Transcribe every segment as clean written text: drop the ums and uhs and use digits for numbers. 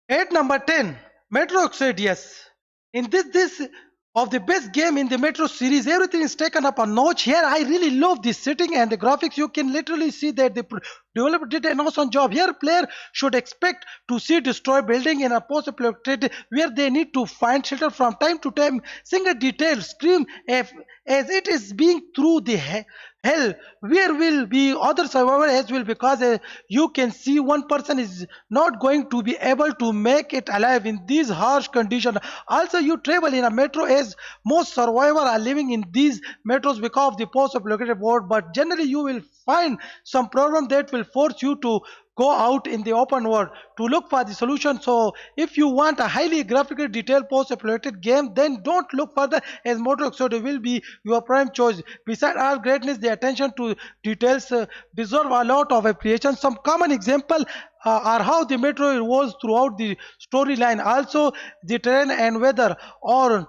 At number 10, Metro Exodus. In this of the best game in the Metro series, everything is taken up a notch. Here, I really love the setting and the graphics. You can literally see that the developer did an awesome job. Here, player should expect to see destroy building in a post-apocalyptic where they need to find shelter from time to time. Single detail scream as it is being through the hell where will be other survivor as well because you can see one person is not going to be able to make it alive in these harsh conditions. Also, you travel in a metro as most survivors are living in these metros because of the post-apocalyptic world, but generally you will find some problem that will force you to go out in the open world to look for the solution. So if you want a highly graphically detailed post-apocalyptic game, then don't look further as Motor Exodus will be your prime choice. Besides all greatness, the attention to details deserve a lot of appreciation. Some common example are how the metro evolves throughout the storyline, also the terrain and weather, or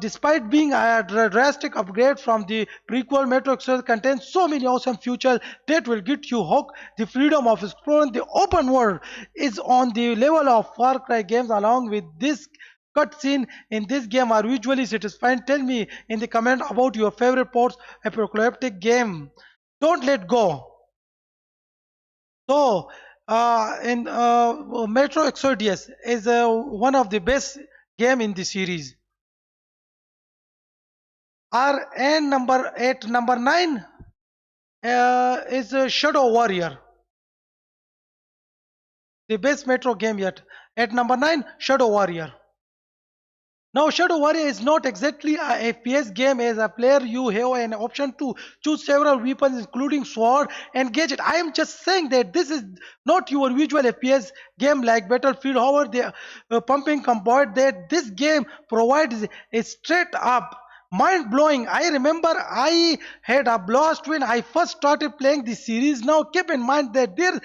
despite being a drastic upgrade from the prequel, Metro Exodus contains so many awesome features that will get you hooked. The freedom of exploring the open world is on the level of Far Cry games. Along with this cutscene in this game are visually satisfying. Tell me in the comment about your favorite post-apocalyptic game. Don't let go. So, in Metro Exodus is one of the best game in the series. Our and number 8, number 9 is Shadow Warrior, the best Metro game yet. At number 9, Shadow Warrior. Now, Shadow Warrior is not exactly a FPS game. As a player, you have an option to choose several weapons, including sword and gadget. I am just saying that this is not your usual FPS game like Battlefield. However, the pumping combat that this game provides is straight up mind blowing. I remember I had a blast when I first started playing the series. Now, keep in mind that there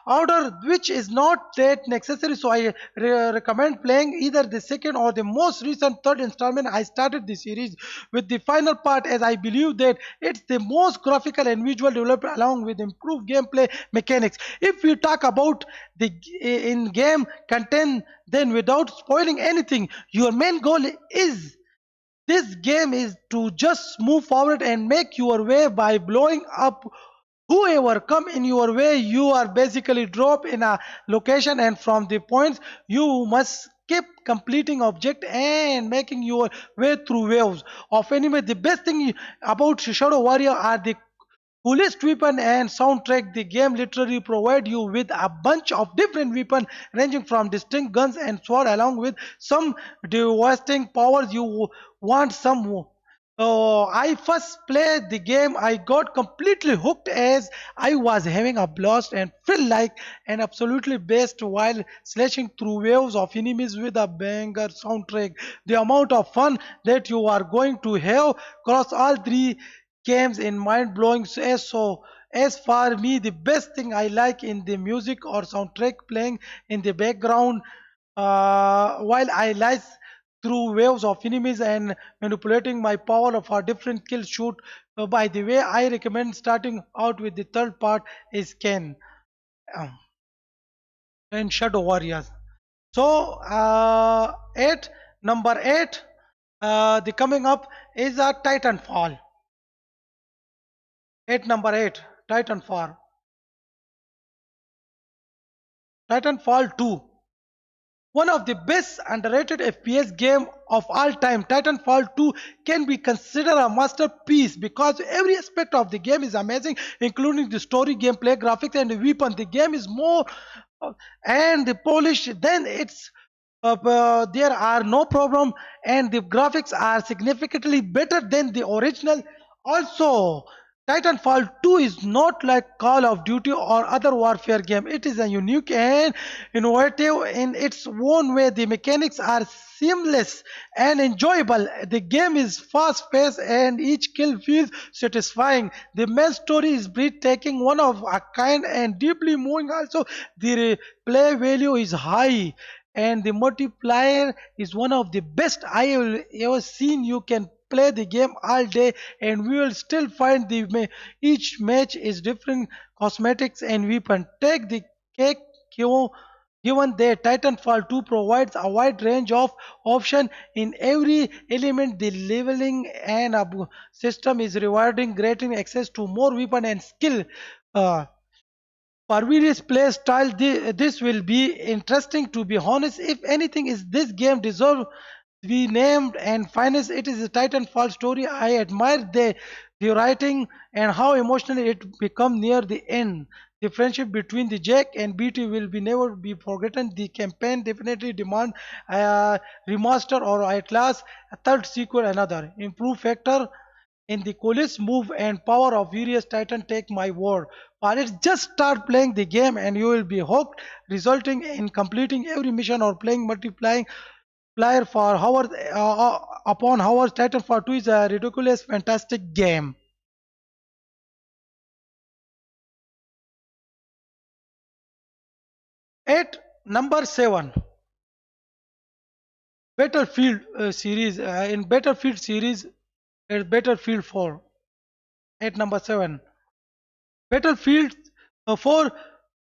order which is not that necessary, so I recommend playing either the second or the most recent third installment. I started the series with the final part as I believe that it's the most graphical and visual developed along with improved gameplay mechanics. If we talk about the in-game content, then without spoiling anything, your main goal is this game is to just move forward and make your way by blowing up whoever come in your way. You are basically drop in a location, and from the points you must keep completing object and making your way through waves of enemy. The best thing about Shadow Warrior are the coolest weapon and soundtrack. The game literally provide you with a bunch of different weapons ranging from distinct guns and sword along with some devastating powers. You want some. I first played the game, I got completely hooked as I was having a blast and felt like an absolutely best while slashing through waves of enemies with a banger soundtrack. The amount of fun that you are going to have across all three games in mind blowing. As for me, the best thing I like in the music or soundtrack playing in the background while I lies through waves of enemies and manipulating my power of a different kill shoot. By the way, I recommend starting out with the third part is Ken um, and Shadow Warriors. So eight number eight, the coming up is a Titanfall. At number 8, Titanfall. Titanfall 2. One of the best underrated FPS game of all time, Titanfall 2 can be considered a masterpiece because every aspect of the game is amazing, including the story, gameplay, graphics, and the weapon. The game is more and the polish then it's there are no problem, and the graphics are significantly better than the original. Also, Titanfall 2 is not like Call of Duty or other warfare game. It is a unique and innovative in its own way. The mechanics are seamless and enjoyable. The game is fast paced and each kill feels satisfying. The main story is breathtaking, one of a kind and deeply moving. Also, the play value is high and the multiplier is one of the best I have ever seen. You can play the game all day and we will still find each match is different cosmetics and weapon. Take the cake, given that Titanfall 2 provides a wide range of options in every element. The leveling and system is rewarding, granting access to more weapon and skill. Uh, for various play style, this will be interesting. To be honest, if anything is this game deserve to be named and finest, it is a Titanfall story. I admire the writing and how emotionally it become near the end. The friendship between the Jack and BT will be never be forgotten. The campaign definitely demand a remaster or at last a third sequel, another improved factor in the coolest move and power of various titan. Take my word for it, just start playing the game and you will be hooked, resulting in completing every mission or playing multiplying player for hours upon hours. Titanfall 2 is a ridiculous fantastic game. At number 7, Battlefield series. In Battlefield series, it's Battlefield 4 at number 7. Battlefield 4,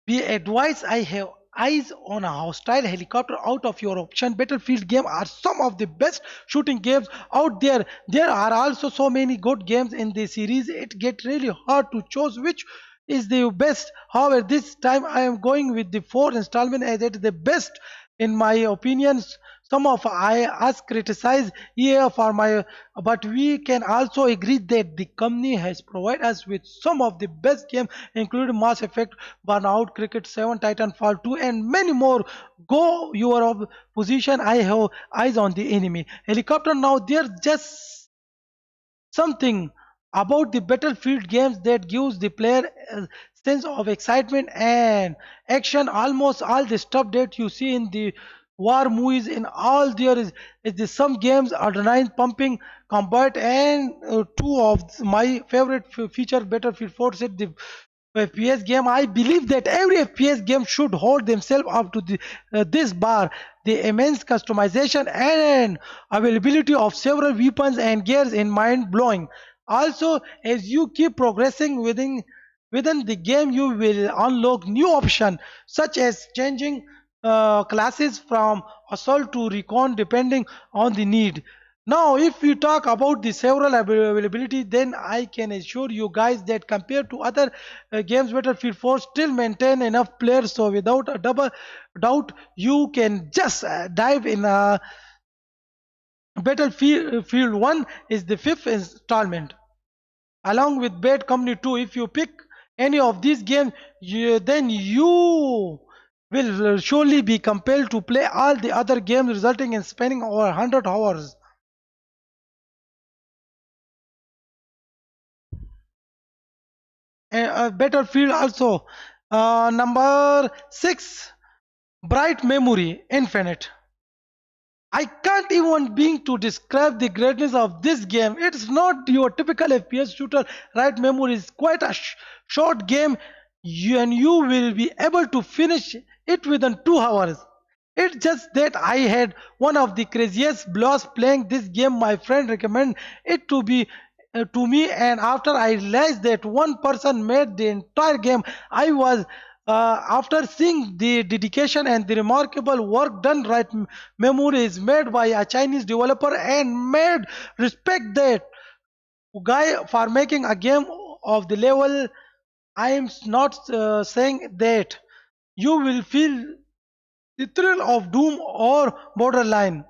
be advised, I have eyes on a hostile helicopter out of your option. Battlefield games are some of the best shooting games out there. There are also so many good games in the series. It gets really hard to choose which is the best. However, this time I am going with the fourth installment as it is the best in my opinions. Some of I us criticize EA for my, but we can also agree that the company has provided us with some of the best games, including Mass Effect, Burnout, Cricket 7, Titanfall 2, and many more. Go your position. I have eyes on the enemy. Helicopter now. They're just something about the battlefield games that gives the player a sense of excitement and action. Almost all the stuff that you see in the war movies in all there is the some games adrenaline pumping combat, and two of my favorite feature Battlefield 4 set the FPS game. I believe that every FPS game should hold themselves up to this bar. The immense customization and availability of several weapons and gears in mind blowing. Also, as you keep progressing within the game, you will unlock new options such as changing classes from assault to recon depending on the need. Now, if we talk about the several availability, then I can assure you guys that compared to other games, Battlefield 4 still maintain enough players. So, without a double doubt, you can just dive in. Battlefield 1 is the fifth installment, along with Bad Company 2. If you pick any of these games, then you will surely be compelled to play all the other games, resulting in spending over 100 hours. Battlefield also. Number 6, Bright Memory Infinite. I can't even begin to describe the greatness of this game. It's not your typical FPS shooter. Right Memory is quite a short game, and you will be able to finish it within 2 hours. It's just that I had one of the craziest blasts playing this game. My friend recommended it to me, and after I realized that one person made the entire game, I was after seeing the dedication and the remarkable work done. Right memory is made by a Chinese developer and made respect that guy for making a game of the level. I am not saying that you will feel the thrill of Doom or Borderline.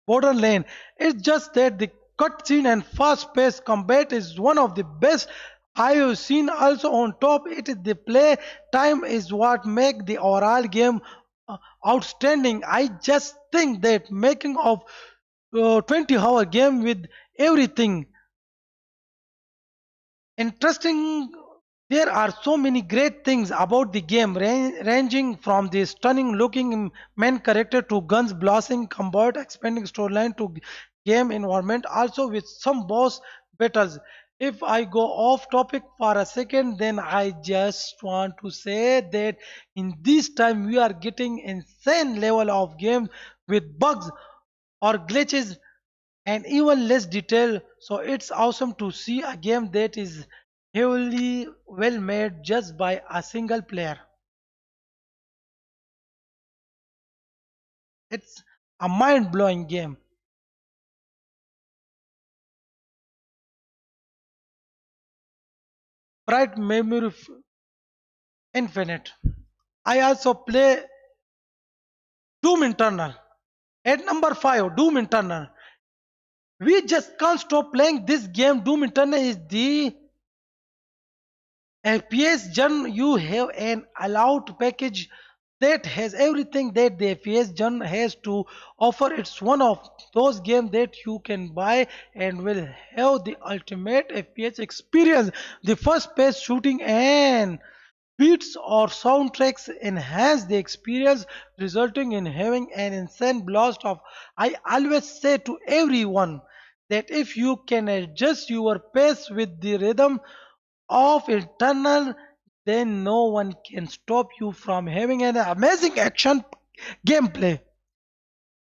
It's just that the cutscene and fast-paced combat is one of the best I have seen. Also on top, it is the play time is what make the overall game outstanding. I just think that making of 20-hour game with everything interesting. There are so many great things about the game, ranging from the stunning looking main character to guns blasting combat, expanding storyline to game environment, also with some boss battles. If I go off topic for a second, then I just want to say that in this time we are getting insane level of game with bugs or glitches and even less detail. So it's awesome to see a game that is heavily well made just by a single player. It's a mind-blowing game. Bright memory infinite. I also play Doom Eternal. At number 5, Doom Eternal. We just can't stop playing this game. Doom Eternal is the FPS genre. You have an allowed package that has everything that the FPS genre has to offer. It's one of those games that you can buy and will have the ultimate FPS experience. The first page shooting and beats or soundtracks enhance the experience, resulting in having an insane blast of. I always say to everyone that if you can adjust your pace with the rhythm of internal, then no one can stop you from having an amazing action gameplay.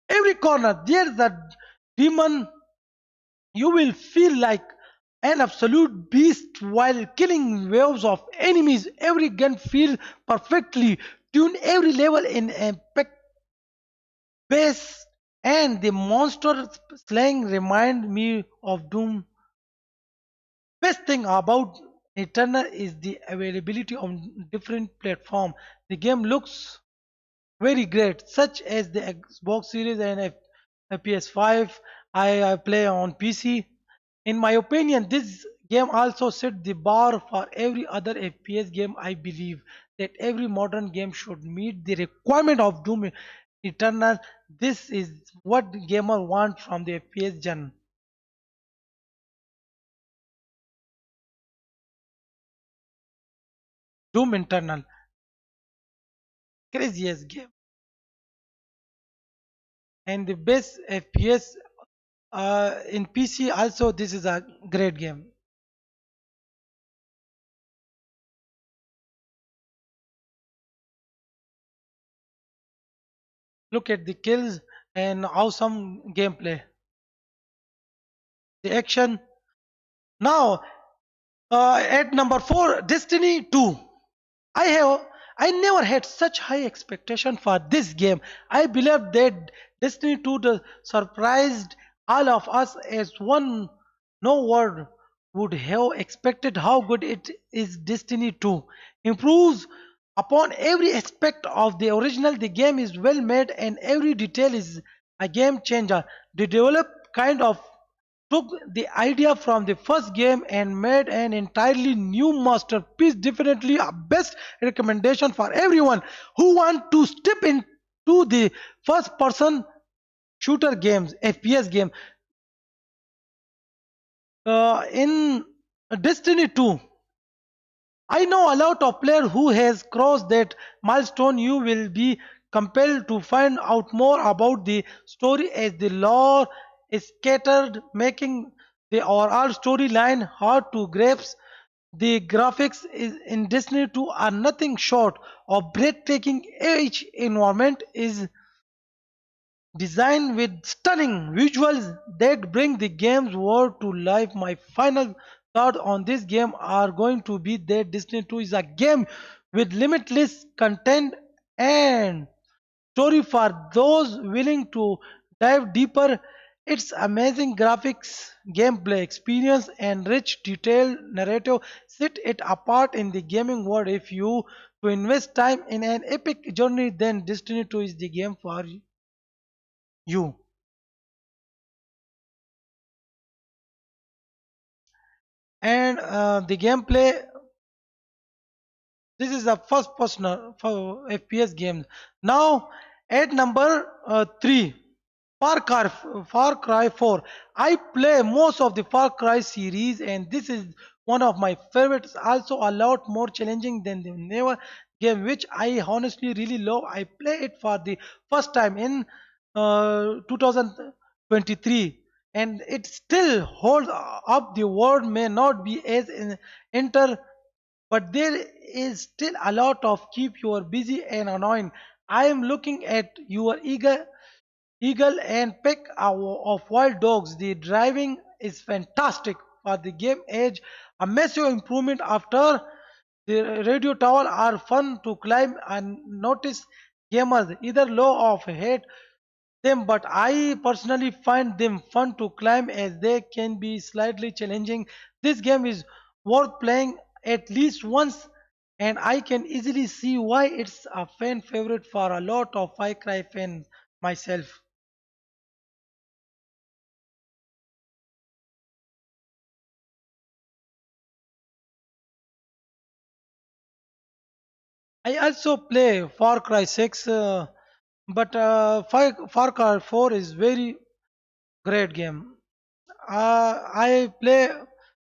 Every corner there's a demon. You will feel like an absolute beast while killing waves of enemies. Every gun feels perfectly tuned, every level in a pace, and the monster slaying remind me of Doom. Best thing about Eternal is the availability on different platforms. The game looks very great, such as the Xbox Series and PS5. I play on PC. In my opinion, this game also set the bar for every other FPS game. I believe that every modern game should meet the requirement of Doom Eternal. This is what gamer want from the FPS genre. Doom Eternal, craziest game and the best FPS in PC. Also, this is a great game. Look at the kills and awesome gameplay. The action. Now, at number 4, Destiny 2. I have I never had such high expectation for this game. I believe that Destiny 2 surprised all of us as one no word would have expected how good it is. Destiny 2 improves upon every aspect of the original. The game is well made and every detail is a game changer. The develop kind of took the idea from the first game and made an entirely new masterpiece. Definitely a best recommendation for everyone who want to step into the first person shooter games, FPS game. In Destiny 2, I know a lot of player who has crossed that milestone. You will be compelled to find out more about the story as the lore is scattered, making the overall storyline hard to grasp. The graphics in Destiny 2 are nothing short of breathtaking. Each environment is designed with stunning visuals that bring the game's world to life. My final thought on this game are going to be that Destiny 2 is a game with limitless content and story for those willing to dive deeper. Its amazing graphics, gameplay experience, and rich detailed narrative set it apart in the gaming world. If you to invest time in an epic journey, then Destiny 2 is the game for you. And the gameplay, this is the first person for FPS games. Now at number 3, Far Cry 4. I play most of the Far Cry series and this is one of my favorites. Also a lot more challenging than the never game, which I honestly really love. I play it for the first time in 2023 and it still holds up. The world may not be as enter, but there is still a lot of keep you busy and annoying. I am looking at your eagle and pack of wild dogs. The driving is fantastic for the game age. A massive improvement after the radio tower are fun to climb and notice gamers either low of height them, but I personally find them fun to climb as they can be slightly challenging. This game is worth playing at least once, and I can easily see why it's a fan favorite for a lot of Far Cry fans myself. I also play Far Cry 6, but Far Cry 4 is very great game. I play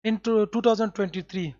into 2023.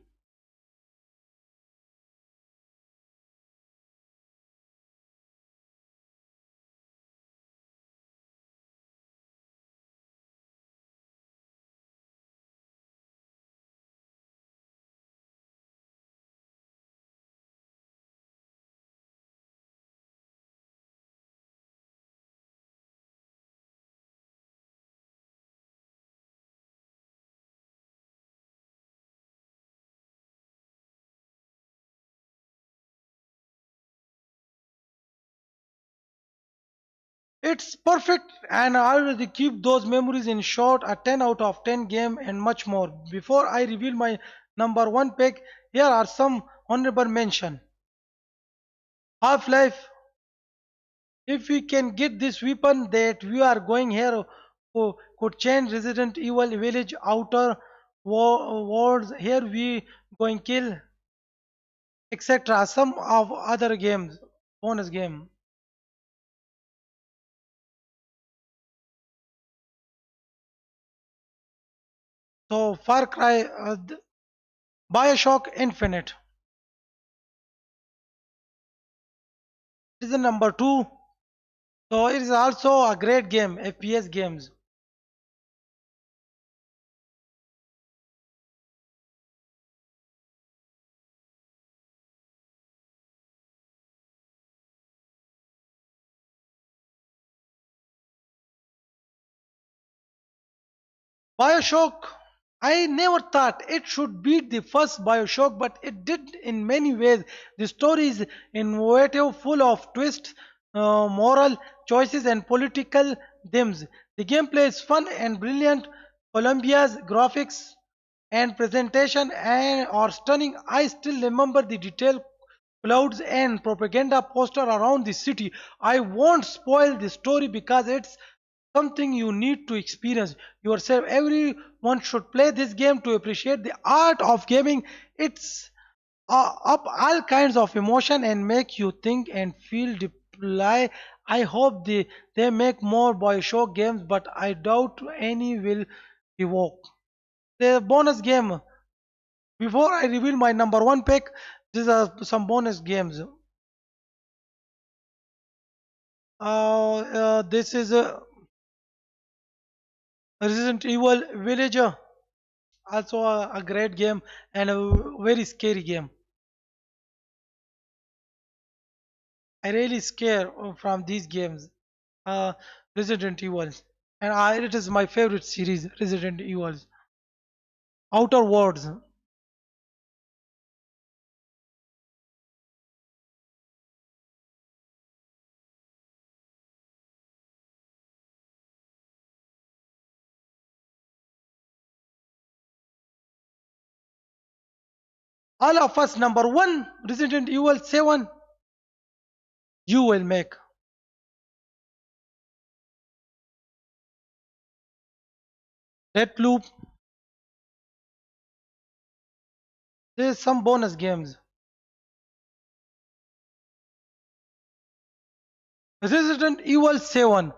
It's perfect, and I already keep those memories in short a 10 out of 10 game and much more. Before I reveal my number one pick, here are some honorable mention. Half-Life, if we can get this weapon that we are going here, could change Resident Evil Village outer worlds. Here we going kill, etc. Some of other games, bonus game. So Far Cry, Bioshock Infinite. This is number two. So it is also a great game, FPS games. Bioshock, I never thought it should beat the first Bioshock, but it did in many ways. The story is innovative, full of twists, moral choices, and political themes. The gameplay is fun and brilliant. Columbia's graphics and presentation are stunning. I still remember the detailed clouds and propaganda poster around the city. I won't spoil the story because it's something you need to experience yourself. Everyone should play this game to appreciate the art of gaming. It's up all kinds of emotion and make you think and feel deeply. I hope they make more Bioshock games, but I doubt any will evoke. The bonus game. Before I reveal my number one pick, these are some bonus games. This is Resident Evil Villager, also a great game and a very scary game. I really scare from these games. Uh, Resident Evil, and it is my favorite series, Resident Evil. Outer Worlds. All of us, number one, Resident Evil 7. You will make Deathloop. There's some bonus games. Resident Evil 7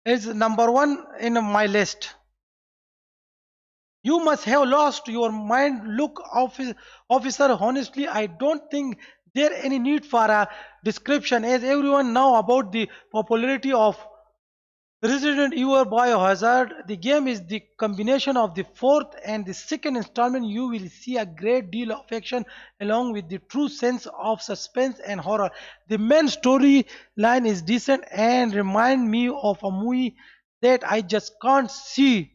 is number one in my list. You must have lost your mind. Look, officer, honestly, I don't think there any need for a description as everyone know about the popularity of Resident Evil Biohazard. The game is the combination of the fourth and the second installment. You will see a great deal of action along with the true sense of suspense and horror. The main storyline is decent and remind me of a movie that I just can't see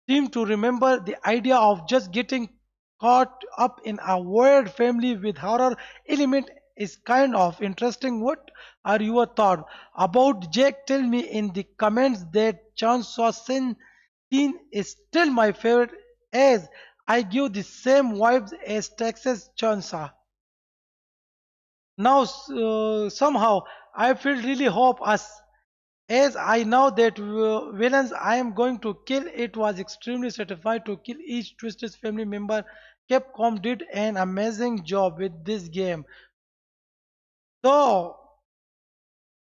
seem to remember the idea of just getting caught up in a weird family with horror element is kind of interesting. What are your thoughts about Jake? Tell me in the comments that Chainsaw Scene is still my favorite as I give the same vibes as Texas Chainsaw. Now somehow I feel really hope us as I know that villains I am going to kill. It was extremely satisfying to kill each Twisted family member. Capcom did an amazing job with this game. So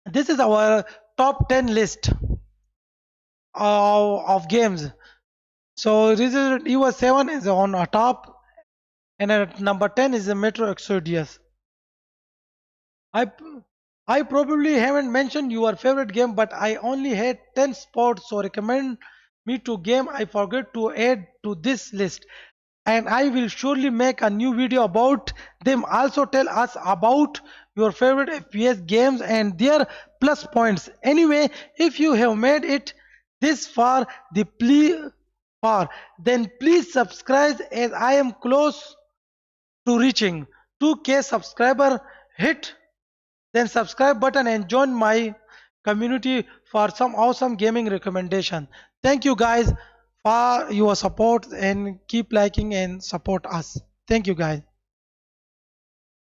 this is our top 10 list of games. So Resident Evil 7 is on a top, and at number 10 is the Metro Exodus. I I probably haven't mentioned your favorite game, but I only had 10 spots, so recommend me to game I forget to add to this list. And I will surely make a new video about them. Also tell us about your favorite FPS games and their plus points. Anyway, if you have made it this far, then please subscribe as I am close to reaching 2K subscriber. Hit then subscribe button and join my community for some awesome gaming recommendation. Thank you guys for your support and keep liking and support us. Thank you guys.